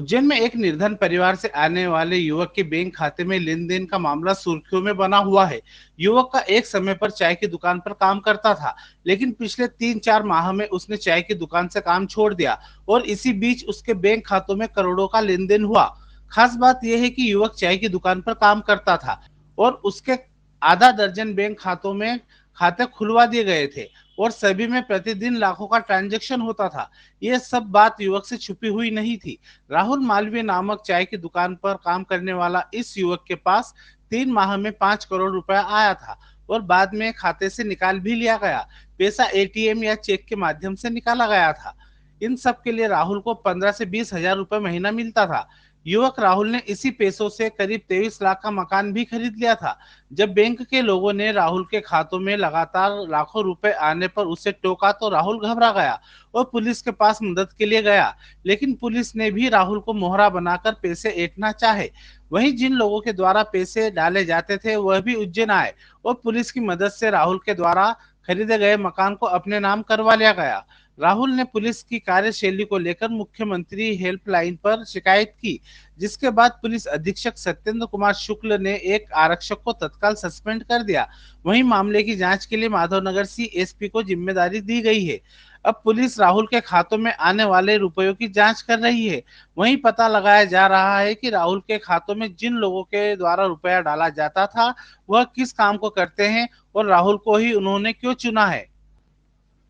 उज्जैन में एक निर्धन परिवार से आने वाले युवक के बैंक खाते में लेन देन का मामला सुर्खियों में बना हुआ है। युवक का एक समय पर चाय की दुकान पर काम करता था, लेकिन पिछले 3-4 माह में उसने चाय की दुकान से काम छोड़ दिया और इसी बीच उसके बैंक खातों में करोड़ों का लेन देन हुआ। खास बात यह है कि युवक चाय की दुकान पर काम करता था और उसके आधा दर्जन बैंक खातों में खाते खुलवा दिए गए थे और सभी में प्रतिदिन लाखों का ट्रांजैक्शन होता था। यह सब बात युवक से छुपी हुई नहीं थी। राहुल मालवीय नामक चाय की दुकान पर काम करने वाला इस युवक के पास 3 माह में 5 करोड़ रुपया आया था और बाद में खाते से निकाल भी लिया गया। पैसा एटीएम या चेक के माध्यम से निकाला गया था। इन सब के लिए राहुल को 15 से 20 हजार रुपए महीना मिलता था। युवक राहुल ने इसी पैसों से करीब 23 लाख का मकान भी खरीद लिया था। जब बैंक के लोगों ने राहुल के खातों में लगातार लाखों रुपए आने पर उसे टोका तो राहुल घबरा गया और पुलिस के पास मदद के लिए गया, लेकिन पुलिस ने भी राहुल को मोहरा बनाकर पैसे ऐंठना चाहे। वहीं जिन लोगों के द्वारा पैसे डाले जाते थे वह भी उज्जैन आए और पुलिस की मदद से राहुल के द्वारा खरीदे गए मकान को अपने नाम करवा लिया गया। राहुल ने पुलिस की कार्यशैली को लेकर मुख्यमंत्री हेल्पलाइन पर शिकायत की, जिसके बाद पुलिस अधीक्षक सत्येंद्र कुमार शुक्ल ने एक आरक्षक को तत्काल सस्पेंड कर दिया। वहीं मामले की जांच के लिए माधवनगर सीएसपी को जिम्मेदारी दी गई है। अब पुलिस राहुल के खातों में आने वाले रुपयों की जांच कर रही है। वहीं पता लगाया जा रहा है कि राहुल के खातों में जिन लोगों के द्वारा रुपया डाला जाता था वह किस काम को करते हैं और राहुल को ही उन्होंने क्यों चुना है।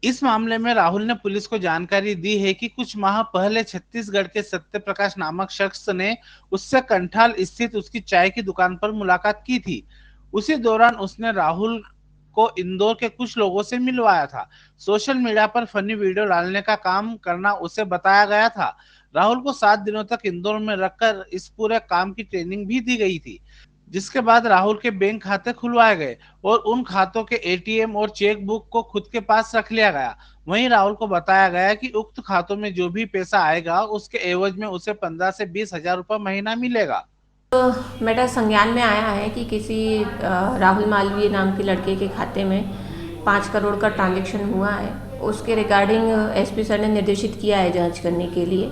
इस मामले में राहुल ने पुलिस को जानकारी दी है कि कुछ माह पहले छत्तीसगढ़ के सत्य प्रकाश नामक शख्स ने उससे कंठाल स्थित उसकी चाय की दुकान पर मुलाकात की थी। उसी दौरान उसने राहुल को इंदौर के कुछ लोगों से मिलवाया था। सोशल मीडिया पर फनी वीडियो डालने का काम करना उसे बताया गया था। राहुल को 7 दिनों तक इंदौर में रखकर इस पूरे काम की ट्रेनिंग भी दी गई थी, जिसके बाद राहुल के बैंक खाते खुलवाए गए और उन खातों के एटीएम और चेक बुक को खुद के पास रख लिया गया। वहीं राहुल को बताया गया कि उक्त खातों में जो भी पैसा आएगा उसके एवज में उसे 15 से 20 हजार रुपये महीना मिलेगा। मेरा संज्ञान में आया है कि किसी राहुल मालवीय नाम के लड़के के खाते में 5 करोड़ का ट्रांजैक्शन हुआ है। उसके रिगार्डिंग एसपी सर ने निर्देशित किया है जांच करने के लिए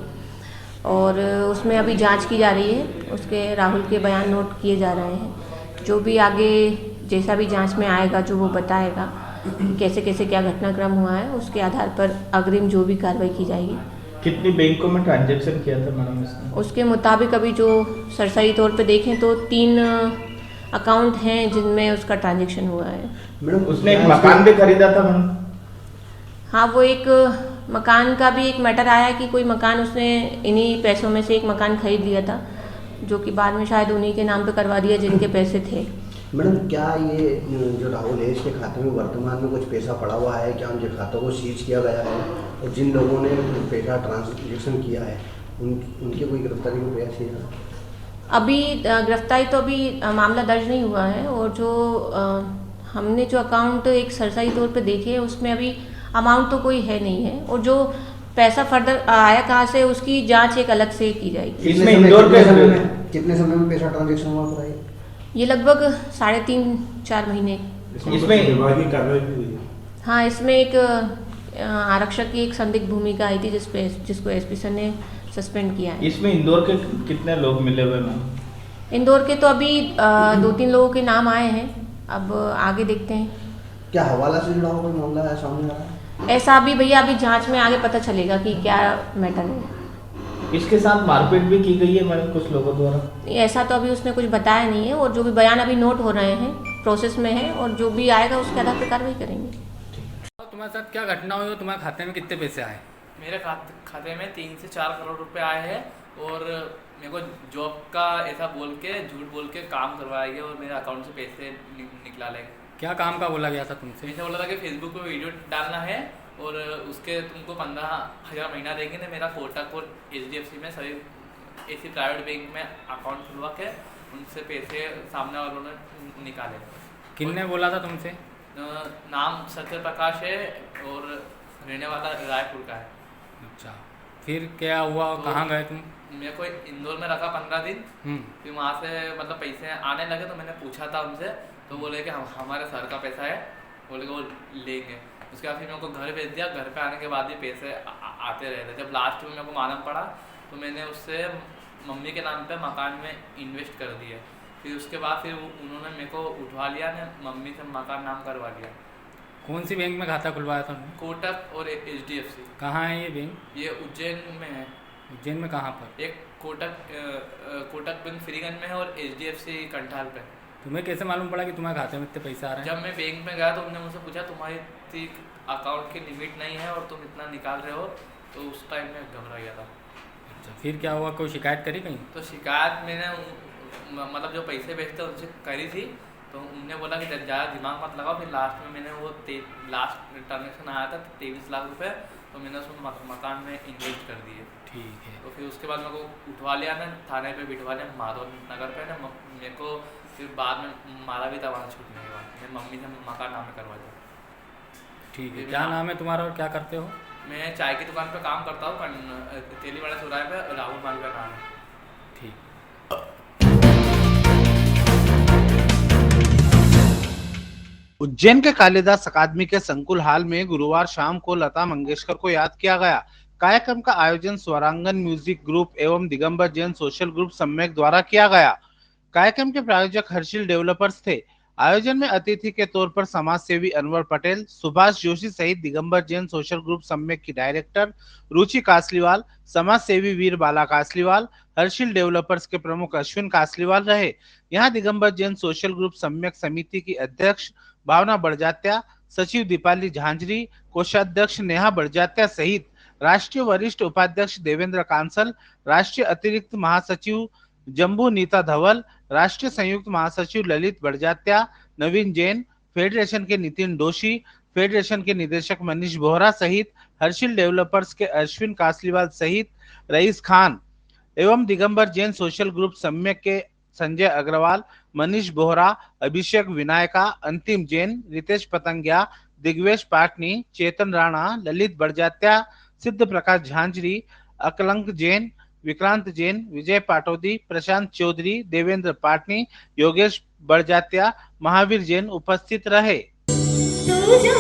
और उसमें अभी जांच की जा रही है। उसके राहुल के बयान नोट किए जा रहे हैं। जो भी आगे जैसा भी जांच में आएगा जो वो बताएगा कैसे कैसे क्या घटनाक्रम हुआ है, उसके आधार पर अग्रिम जो भी कार्रवाई की जाएगी। कितनी बैंकों में ट्रांजैक्शन किया था मैडम इसने? उसके मुताबिक अभी जो सरसरी तौर पे देखें तो 3 अकाउंट हैं जिनमें उसका ट्रांजैक्शन हुआ है। मैडम उसने एक मकान भी खरीदा था मैडम? हाँ, वो एक मकान का भी एक मैटर आया कि कोई मकान उसने इन्हीं पैसों में से एक मकान खरीद लिया था, जो कि बाद में शायद उन्हीं के नाम पे करवा दिया जिनके पैसे थे। मैडम क्या ये जो राहुल है इसके खाते में वर्तमान में कुछ पैसा पड़ा हुआ है? क्या उनके खातों को सीज किया गया है और जिन लोगों ने पैसा ट्रांजेक्शन किया है उनकी कोई गिरफ्तारी को प्रयास किया? अभी गिरफ्तारी तो अभी मामला दर्ज नहीं हुआ है और जो हमने जो अकाउंट एक सरसरी तौर पे देखे उसमें अभी अमाउंट तो कोई है नहीं है और जो पैसा फर्दर आया कहाँ से उसकी जांच एक अलग से की जाएगी। इसमें इंदौर के कितने समय में पैसा ट्रांजेक्शन हुआ बताइए? ये लगभग 3.5-4 महीने। इसमें विभागीय कार्रवाई भी हुई? हाँ, इसमें एक आरक्षक की एक संदिग्ध भूमिका आई थी जिसको एसपी सर ने सस्पेंड किया है। इसमें इंदौर के कितने लोग मिले हुए मैम? इंदौर के तो अभी 2-3 लोगों के नाम आए हैं, अब आगे देखते हैं। क्या हवाला से जुड़ा हुआ कोई मामला है सामने आ रहा है? ऐसा अभी भैया अभी जांच में आगे पता चलेगा कि क्या मैटर है। इसके साथ मारपीट भी की गई है मैडम कुछ लोगों द्वारा? ऐसा तो अभी उसने कुछ बताया नहीं है और जो भी बयान अभी नोट हो रहे हैं प्रोसेस में है और जो भी आएगा उसके आधार पर कार्रवाई करेंगे। तुम्हारे साथ क्या घटना हुई और तुम्हारे खाते में कितने पैसे आए? मेरे खाते में 3 से 4 करोड़ रुपए आए हैं और मेरे को जॉब का ऐसा बोल के झूठ बोल के काम करवाया गया और मेरे अकाउंट से पैसे निकला लेंगे। क्या काम का बोला गया था तुमसे? ऐसा बोला था कि फेसबुक पे वीडियो डालना है और उसके तुमको 15,000 महीना देंगे ना। मेरा कोटक और HDFC में सभी ऐसी प्राइवेट बैंक में अकाउंट खुलवा के उनसे पैसे सामने वालों ने निकाले। किसने बोला था तुमसे? नाम सत्य प्रकाश है और रहने वाला रायपुर का है। अच्छा, फिर क्या हुआ? तो कहाँ गए तुम? मेरे को इंदौर में रखा 15 दिन। फिर वहाँ से मतलब पैसे आने लगे तो मैंने पूछा था उनसे, तो बोले कि हमारे सर का पैसा है, बोले कि वो लेंगे। उसके बाद फिर मेरे को घर भेज दिया। घर पे आने के बाद भी पैसे आते रहे थे। जब लास्ट में मेरे को मालूम पड़ा तो मैंने उससे मम्मी के नाम पे मकान में इन्वेस्ट कर दिया। फिर उसके बाद उन्होंने मेरे को उठवा लिया ने मम्मी से मकान नाम करवा लिया। कौन सी बैंक में खाता खुलवाया था उन्होंने? कोटक और HDFC। कहाँ है ये बैंक? ये उज्जैन में है। उज्जैन में कहाँ पर? एक कोटक बैंक फ्रीगंज में है और HDFC कंठाल पे। तुम्हें कैसे मालूम पड़ा कि तुम्हारे खाते में इतने पैसे आ रहे हैं? जब मैं बैंक में गया तो उन्होंने मुझसे पूछा तुम्हारी अकाउंट की लिमिट नहीं है और तुम इतना निकाल रहे हो, तो उस टाइम में घबरा गया था। अच्छा, फिर क्या हुआ? कोई शिकायत करी कहीं? तो शिकायत मैंने मतलब जो पैसे भेजते उनसे करी थी, तो उनने बोला कि ज़्यादा दिमाग मत लगाओ। फिर लास्ट में मैंने वो लास्ट ट्रांजेक्शन आया था 23 लाख रुपए, तो मैंने उसमें मकान में इन्वेस्ट कर दिए। ठीक है। तो फिर उसके बाद मेरे को उठवा लिया ना, थाने पे बिठवा लिया माधव नगर पे ना। मेरे को फिर बाद में मारा भी था वहाँ छूटने के बाद। मैं मम्मी से मकान नाम करवा दिया। ठीक है। क्या नाम है तुम्हारा और क्या करते हो? मैं चाय की दुकान पे काम करता हूँ, तेलीवाड़ा चौराहे पे, राहुल मालवीय का नाम है। ठीक। उज्जैन के कालिदास अकादमी के संकुल हाल में गुरुवार शाम को लता मंगेशकर को याद किया गया। कार्यक्रम का आयोजन स्वरांगन म्यूजिक ग्रुप एवं दिगंबर जैन सोशल ग्रुप सम्मेक द्वारा किया गया। कार्यक्रम के प्रायोजक हर्षिल डेवलपर्स थे। आयोजन में अतिथि के तौर पर समाज सेवी अनवर पटेल, सुभाष जोशी सहित दिगंबर जैन सोशल ग्रुप सम्मेक की डायरेक्टर रुचि कासलीवाल, समाज सेवी वीर बाला कासलीवाल, हर्षिल डेवलपर्स के प्रमुख अश्विन कासलीवाल रहे। यहाँ दिगंबर जैन सोशल ग्रुप सम्मेक समिति की अध्यक्ष भावना बड़जात्या, सचिव दीपाली झांझरी, कोषाध्यक्ष नेहा बड़जात्या सहित राष्ट्रीय वरिष्ठ उपाध्यक्ष देवेंद्र कांसल, राष्ट्रीय अतिरिक्त महासचिव जम्बू नीता धवल, राष्ट्रीय संयुक्त महासचिव ललित बड़जात्या, नवीन जैन, फेडरेशन के नितिन दोषी, फेडरेशन के निदेशक मनीष बोहरा सहित हर्षिल डेवलपर्स के अश्विन कासलीवाल सहित रईस खान एवं दिगंबर जैन सोशल ग्रुप सम्मेक के संजय अग्रवाल, मनीष बोहरा, अभिषेक विनायका, अंतिम जैन, रितेश पतंगिया, दिग्वेश पाटनी, चेतन राणा, ललित बड़जात्या, सिद्ध प्रकाश झांझरी, अकलंक जैन, विक्रांत जैन, विजय पाटोदी, प्रशांत चौधरी, देवेंद्र पाटनी, योगेश बड़जात्या, महावीर जैन उपस्थित रहे। मेरा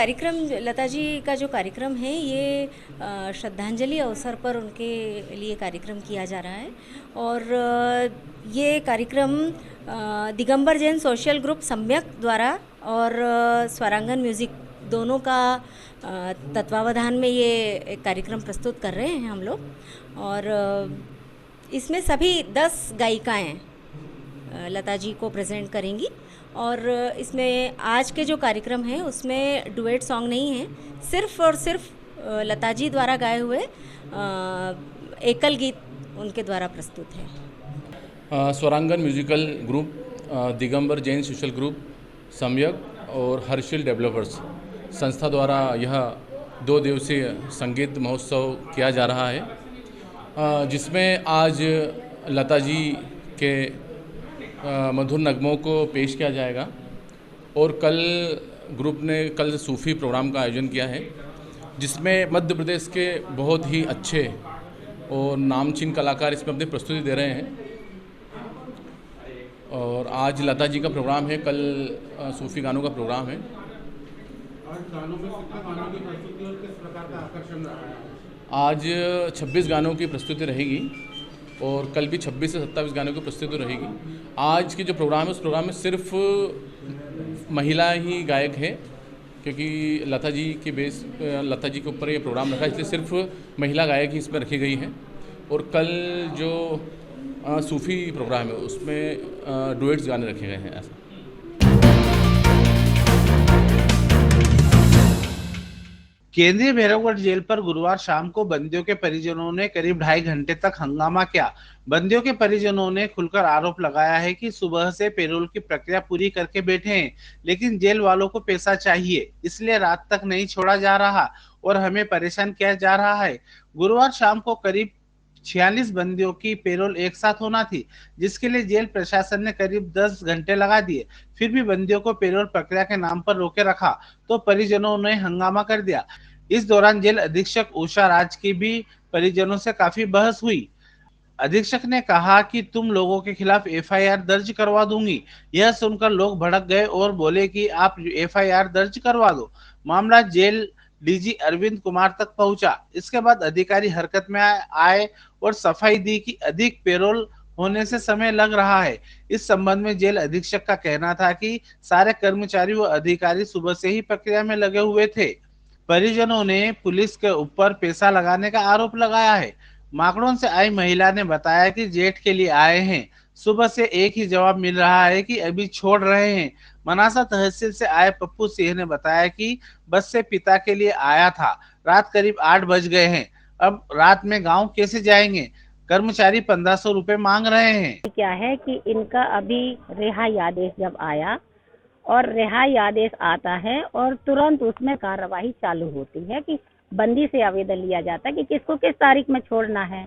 कार्यक्रम, लता जी का जो कार्यक्रम है ये श्रद्धांजलि अवसर पर उनके लिए कार्यक्रम किया जा रहा है। और ये कार्यक्रम दिगंबर जैन सोशल ग्रुप सम्यक द्वारा और स्वरांगन म्यूज़िक दोनों का तत्वावधान में ये एक कार्यक्रम प्रस्तुत कर रहे हैं हम लोग। और इसमें सभी 10 गायिकाएँ लता जी को प्रेजेंट करेंगी। और इसमें आज के जो कार्यक्रम है उसमें डुएट सॉन्ग नहीं है, सिर्फ और सिर्फ लता जी द्वारा गाए हुए एकल गीत उनके द्वारा प्रस्तुत है। Swarangan musical group, Digambar Jain social group Samyak और हर्षिल डेवलपर्स संस्था द्वारा यह 2 दिवसीय संगीत महोत्सव किया जा रहा है, जिसमें आज लता जी के मधुर नगमों को पेश किया जाएगा। और कल ग्रुप ने कल सूफ़ी प्रोग्राम का आयोजन किया है, जिसमें मध्य प्रदेश के बहुत ही अच्छे और नामचीन कलाकार इसमें अपनी प्रस्तुति दे रहे हैं। और आज लता जी का प्रोग्राम है, कल सूफ़ी गानों का प्रोग्राम है। आज 26 गानों की प्रस्तुति रहेगी और कल भी 26 से 27 गानों की प्रस्तुति रहेगी। आज की जो प्रोग्राम है उस प्रोग्राम में सिर्फ महिला ही गायक है, क्योंकि लता जी के ऊपर ये प्रोग्राम रखा है, इसलिए सिर्फ महिला गायक ही इसमें रखी गई हैं। और कल जो सूफ़ी प्रोग्राम है उसमें डुएट्स गाने रखे गए हैं। ऐसा केंद्रीय भैरवगढ़ जेल पर गुरुवार शाम को बंदियों के परिजनों ने करीब 2.5 घंटे तक हंगामा किया। बंदियों के परिजनों ने खुलकर आरोप लगाया है कि सुबह से पेरोल की प्रक्रिया पूरी करके बैठे हैं, लेकिन जेल वालों को पैसा चाहिए, इसलिए रात तक नहीं छोड़ा जा रहा और हमें परेशान किया जा रहा है। गुरुवार शाम को करीब 46 बंदियों की पेरोल एक साथ होना थी, जिसके लिए जेल प्रशासन ने करीब 10 घंटे लगा दिए। फिर भी बंदियों को पेरोल प्रक्रिया के नाम पर रोके रखा तो परिजनों ने हंगामा कर दिया। इस दौरान जेल अधीक्षक उषा राज की भी परिजनों से काफी बहस हुई। अधीक्षक ने कहा कि तुम लोगों के खिलाफ एफआईआर दर्ज करवा दूंगी। यह सुनकर लोग भड़क गए और बोले कि आप एफआईआर दर्ज करवा दो। मामला जेल डीजी अरविंद कुमार तक पहुंचा। इसके बाद अधिकारी हरकत में आए और सफाई दी कि अधिक पेरोल होने से समय लग रहा है। इस संबंध में जेल अधीक्षक का कहना था कि सारे कर्मचारी व अधिकारी सुबह से ही प्रक्रिया में लगे हुए थे। परिजनों ने पुलिस के ऊपर पैसा लगाने का आरोप लगाया है। माकड़ों से आई महिला ने बताया कि जेठ के लिए आए हैं। सुबह से एक ही जवाब मिल रहा है कि अभी छोड़ रहे हैं। मनासा तहसील से आए पप्पू सिंह ने बताया कि बस से पिता के लिए आया था। रात करीब 8 बज गए हैं। अब रात में गांव कैसे जाएंगे? कर्मचारी 1500 रुपए मांग रहे हैं। क्या है कि इनका अभी रिहाई आदेश जब आया और रिहाई आदेश आता है और तुरंत उसमें कार्यवाही चालू होती है कि बंदी से आवेदन लिया जाता है कि किसको किस तारीख में छोड़ना है।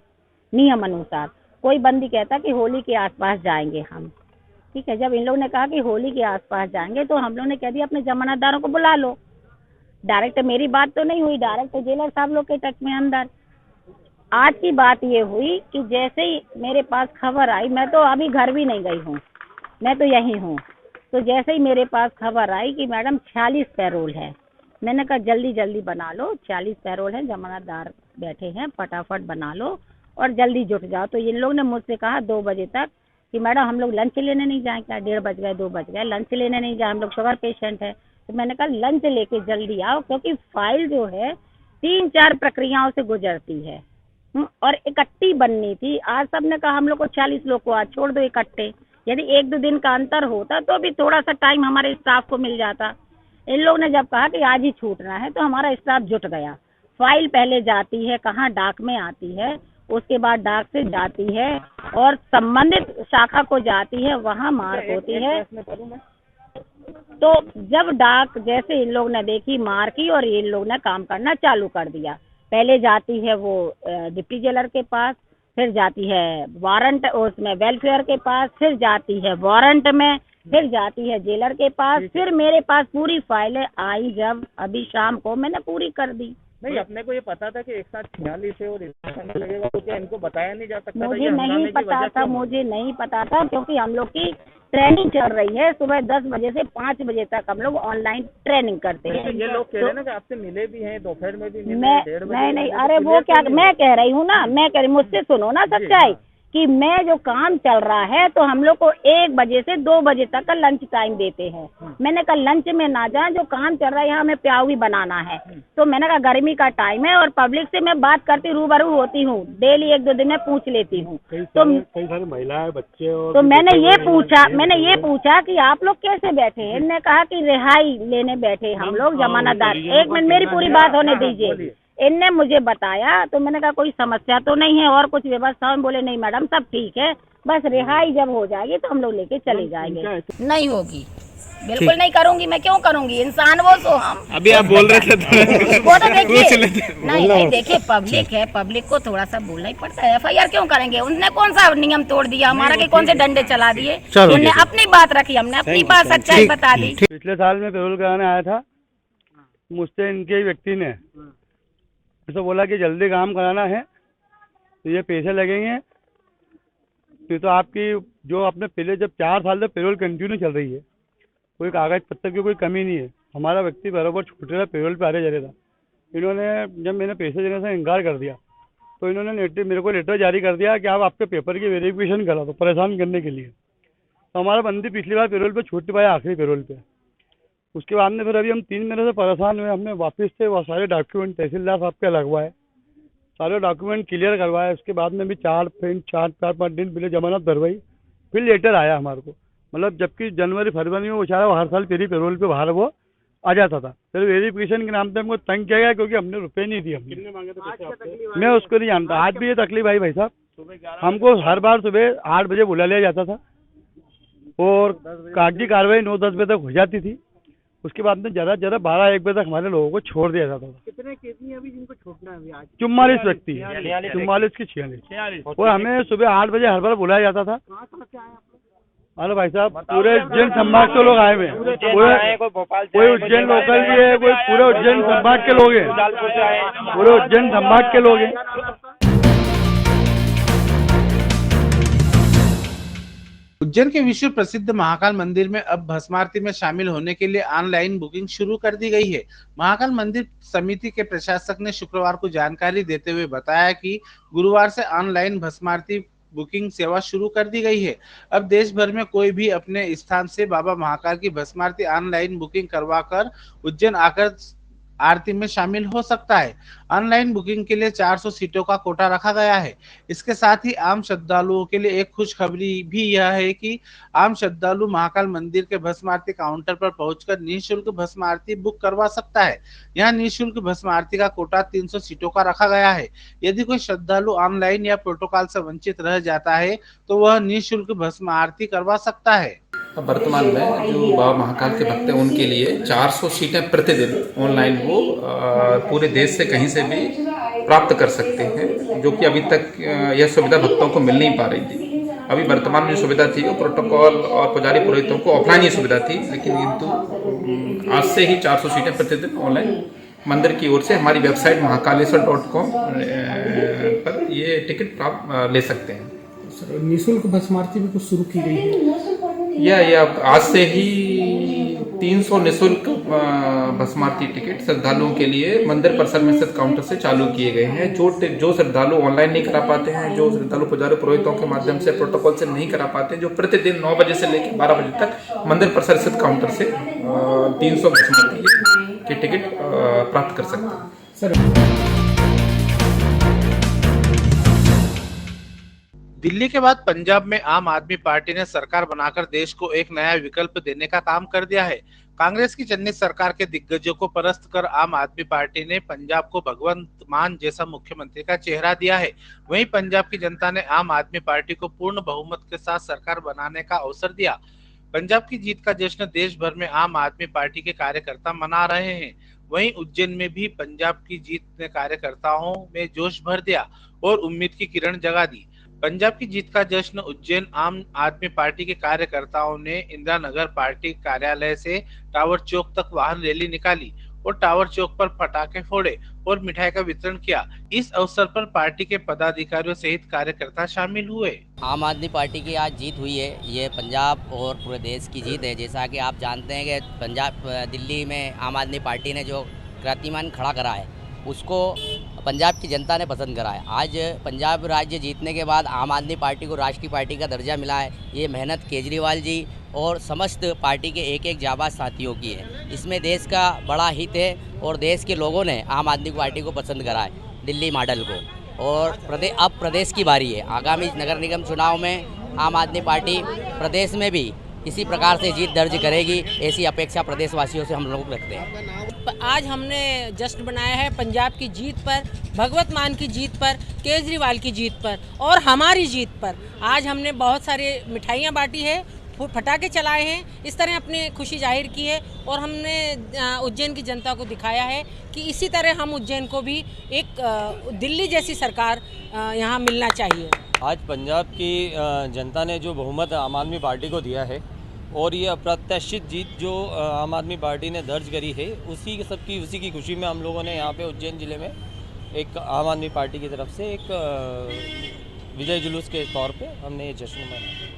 नियम अनुसार कोई बंदी कहता कि होली के आसपास जाएंगे हम, ठीक है। जब इन लोगों ने कहा कि होली के आसपास जाएंगे तो हम लोग ने कह दिया अपने जमानतदारों को बुला लो। डायरेक्ट मेरी बात तो नहीं हुई, डायरेक्ट जेलर साहब लोग के टच में अंदर। आज की बात ये हुई कि जैसे ही मेरे पास खबर आई, मैं तो अभी घर भी नहीं गई हूँ, मैं तो यहीं हूँ, तो जैसे ही मेरे पास खबर आई कि मैडम 46 पैरोल है, मैंने कहा जल्दी जल्दी बना लो, 46 पैरोल है, जमानतदार बैठे हैं, फटाफट बना लो और जल्दी जुट जाओ। तो इन लोग ने मुझसे कहा 2 बजे तक कि मैडम हम लोग लंच लेने नहीं जाएं क्या? 1:30 बज गए, 2 बज गए, लंच लेने नहीं जाए, हम लोग शुगर पेशेंट है। तो मैंने कहा लंच लेके जल्दी आओ, क्योंकि फाइल जो है 3-4 प्रक्रियाओं से गुजरती है और इकट्ठी बननी थी। आज सबने कहा हम लोग को 40 लोग को आज छोड़ दो इकट्ठे। यदि 1-2 दिन का अंतर होता तो भी थोड़ा सा टाइम हमारे स्टाफ को मिल जाता। इन लोग ने जब कहा कि आज ही छूटना है तो हमारा स्टाफ जुट गया। फाइल पहले जाती है कहाँ, डाक में आती है, उसके बाद डाक से जाती है और संबंधित शाखा को जाती है, वहाँ मार्क होती है। तो जब डाक जैसे इन लोग ने देखी मार की और इन लोग ने काम करना चालू कर दिया। पहले जाती है वो डिप्टी जेलर के पास, फिर जाती है वारंट उसमें वेलफेयर के पास, फिर जाती है वारंट में, फिर जाती है जेलर के पास, फिर मेरे पास पूरी फाइलें आई जब अभी शाम को मैंने पूरी कर दी। नहीं, अपने को ये पता था कि एक साथ 46 है और इतना समय लगेगा, तो क्या इनको बताया नहीं जा सकता? मुझे नहीं पता था, मुझे नहीं पता था, क्योंकि हम लोग की ट्रेनिंग चल रही है। सुबह 10 बजे से 5 बजे तक हम लोग ऑनलाइन ट्रेनिंग करते हैं। ये लोग कह रहे हैं ना कि आपसे मिले भी हैं, दोपहर में भी मिले, मैं 1:30 बजे नहीं, अरे वो क्या मैं कह रही हूँ ना, मैं कह रही, मुझसे सुनो ना सच्चाई कि मैं जो काम चल रहा है तो हम लोग को 1 बजे से 2 बजे तक का लंच टाइम देते हैं। मैंने कहा लंच में ना जाए, जो काम चल रहा है यहाँ हमें प्याऊ भी बनाना है। तो मैंने कहा गर्मी का टाइम है और पब्लिक से मैं बात करती रूबरू होती हूँ, डेली 1-2 दिन में पूछ लेती हूँ। तो कई सारे महिलाएं, बच्चे और तो मैंने ये पूछा कि आप लोग कैसे बैठे? इनने कहा कि रिहाई लेने बैठे हम लोग, जमानतदार। 1 मिनट मेरी पूरी बात होने दीजिए। इनने मुझे बताया तो मैंने कहा कोई समस्या तो नहीं है और कुछ व्यवस्था? बोले नहीं मैडम सब ठीक है, बस रिहाई जब हो जाएगी तो हम लोग लेके चले जाएंगे। नहीं होगी, बिल्कुल नहीं करूंगी। मैं क्यों करूंगी? इंसान वो तो हम अभी आप बोल रहे थे वो तो देखिए नहीं देखिए पब्लिक है, पब्लिक को थोड़ा सा बोलना ही पड़ता है। FIR क्यों करेंगे? उनने कौन सा नियम तोड़ दिया हमारा कि कौन से डंडे चला दिए? उनने अपनी बात रखी, हमने अपनी बात सच्चाई बता दी। पिछले साल में पेरोल कराने आया था, मुझसे इनके व्यक्ति ने ऐसा बोला कि जल्दी काम कराना है तो ये पैसे लगेंगे। फिर तो आपकी जो आपने पहले जब 4 साल से पेरोल कंटिन्यू चल रही है, कोई कागज पत्तर की कोई कमी नहीं है। हमारा व्यक्ति बराबर छूट रहा, पेरोल पे आ रहा जा रहा था। इन्होंने जब मैंने पैसे देने से इनकार कर दिया तो इन्होंने मेरे को लेटर जारी कर दिया कि आप आपके पेपर की वेरिफिकेशन करा दो, परेशान करने के लिए। तो हमारा बंदी पिछली बार पेरोल पे छूट पाया, आखिरी पेरोल पे। उसके बाद में फिर अभी हम 3 महीने से परेशान हुए। हमने वापस से वो सारे डॉक्यूमेंट तहसीलदार साहब के लगवाए, सारे डॉक्यूमेंट क्लियर करवाए। उसके बाद में भी 4-5 दिन पहले जमानत भरवाई, फिर लेटर आया हमारे को। मतलब जबकि जनवरी फरवरी में बेचारा वो हर साल पेरी पेरोल पे बाहर वो आ जाता था। फिर वेरिफिकेशन के नाम पे हमको तंग किया गया क्योंकि हमने रुपए नहीं दिए। कितने मांगे थे पैसे आपसे? मैं उसको नहीं जानता। आज भी ये तकलीफ आई भाई साहब। हमको हर बार सुबह 8 बजे बुला लिया जाता था और कागजी कार्रवाई 9-10 बजे तक हो जाती थी। उसके बाद में जरा 12-1 बजे तक हमारे लोगों को छोड़ दिया जाता था। कितने केस अभी जिनको छोड़ना है अभी आज? 44 व्यक्ति, 44 की 46। और हमें सुबह 8 बजे हर बार बुलाया जाता था। अरे भाई साहब पूरे उज्जैन संभाग के लोग आए हुए हैं, कोई उज्जैन लोकल भी है, कोई पूरे उज्जैन संभाग के लोग हैं, पूरे उज्जैन संभाग के लोग हैं। उज्जैन के विश्व प्रसिद्ध महाकाल मंदिर में अब भस्म आरती में शामिल होने के लिए ऑनलाइन बुकिंग शुरू कर दी गई है। महाकाल मंदिर समिति के प्रशासक ने शुक्रवार को जानकारी देते हुए बताया कि गुरुवार से ऑनलाइन भस्म आरती बुकिंग सेवा शुरू कर दी गई है। अब देश भर में कोई भी अपने स्थान से बाबा महाकाल की भस्म आरती ऑनलाइन बुकिंग करवाकर उज्जैन आकर आरती में शामिल हो सकता है। ऑनलाइन बुकिंग के लिए 400 सीटों का कोटा रखा गया है। इसके साथ ही आम श्रद्धालुओं के लिए एक खुशखबरी भी यह है कि आम श्रद्धालु महाकाल मंदिर के भस्म आरती काउंटर पर पहुंचकर निःशुल्क भस्म आरती बुक करवा सकता है। यहाँ निःशुल्क भस्म आरती का कोटा 300 सीटों का रखा गया है। यदि कोई श्रद्धालु ऑनलाइन या प्रोटोकॉल से वंचित रह जाता है तो वह निःशुल्क भस्म आरती करवा सकता है। वर्तमान में जो बाबा महाकाल के भक्त हैं उनके लिए 400 सीटें प्रतिदिन ऑनलाइन वो पूरे देश से कहीं से भी प्राप्त कर सकते हैं, जो कि अभी तक यह सुविधा भक्तों को मिल नहीं पा रही थी। अभी वर्तमान में जो सुविधा थी वो प्रोटोकॉल और पुजारी पुरोहितों को ऑफलाइन ही सुविधा थी, लेकिन किंतु आज से ही 400 सीटें प्रतिदिन ऑनलाइन मंदिर की ओर से हमारी वेबसाइट महाकालेश्वर.com पर ये टिकट आप ले सकते हैं। सर निःशुल्क भस्म आरती भी कुछ शुरू की गई है? यह आज से ही 300 निःशुल्क भस्म आरती टिकट श्रद्धालुओं के लिए मंदिर परिसर में स्थित काउंटर से चालू किए गए हैं। जो श्रद्धालु ऑनलाइन नहीं करा पाते हैं, जो श्रद्धालु पुजारी पुरोहितों के माध्यम से प्रोटोकॉल से नहीं करा पाते, जो प्रतिदिन 9 बजे से लेकर 12 बजे तक मंदिर परिसर स्थित काउंटर से 300 भस्म आरती के टिकट प्राप्त कर सकते हैं। दिल्ली के बाद पंजाब में आम आदमी पार्टी ने सरकार बनाकर देश को एक नया विकल्प देने का काम कर दिया है। कांग्रेस की चन्नी सरकार के दिग्गजों को परास्त कर आम आदमी पार्टी ने पंजाब को भगवंत मान जैसा मुख्यमंत्री का चेहरा दिया है। वहीं पंजाब की जनता ने आम आदमी पार्टी को पूर्ण बहुमत के साथ सरकार बनाने का अवसर दिया। पंजाब की जीत का जश्न देश भर में आम आदमी पार्टी के कार्यकर्ता मना रहे हैं। वहीं उज्जैन में भी पंजाब की जीत ने कार्यकर्ताओं में जोश भर दिया और उम्मीद की किरण जगा दी। पंजाब की जीत का जश्न उज्जैन आम आदमी पार्टी के कार्यकर्ताओं ने इंदिरा नगर पार्टी कार्यालय से टावर चौक तक वाहन रैली निकाली और टावर चौक पर पटाखे फोड़े और मिठाई का वितरण किया। इस अवसर पर पार्टी के पदाधिकारियों सहित कार्यकर्ता शामिल हुए। आम आदमी पार्टी की आज जीत हुई है। ये पंजाब और पूरे देश की जीत है। जैसा कि आप जानते हैं कि पंजाब दिल्ली में आम आदमी पार्टी ने जो कीर्तिमान खड़ा करा है उसको पंजाब की जनता ने पसंद करा है। आज पंजाब राज्य जीतने के बाद आम आदमी पार्टी को राष्ट्रीय पार्टी का दर्जा मिला है। ये मेहनत केजरीवाल जी और समस्त पार्टी के एक एक जाबाज साथियों की है। इसमें देश का बड़ा हित है और देश के लोगों ने आम आदमी पार्टी को पसंद करा है, दिल्ली मॉडल को। और अब प्रदेश की बारी है। आगामी नगर निगम चुनाव में आम आदमी पार्टी प्रदेश में भी इसी प्रकार से जीत दर्ज करेगी, ऐसी अपेक्षा प्रदेशवासियों से हम लोग रखते हैं। आज हमने जश्न बनाया है पंजाब की जीत पर, भगवत मान की जीत पर, केजरीवाल की जीत पर और हमारी जीत पर। आज हमने बहुत सारे मिठाइयाँ बांटी है, पटाखे चलाए हैं, इस तरह अपनी खुशी जाहिर की है और हमने उज्जैन की जनता को दिखाया है कि इसी तरह हम उज्जैन को भी एक दिल्ली जैसी सरकार यहाँ मिलना चाहिए। आज पंजाब की जनता ने जो बहुमत आम आदमी पार्टी को दिया है और ये अप्रत्याशित जीत जो आम आदमी पार्टी ने दर्ज करी है, उसी की खुशी में हम लोगों ने यहाँ पे उज्जैन ज़िले में एक आम आदमी पार्टी की तरफ से एक विजय जुलूस के तौर पे हमने ये जश्न मनाया।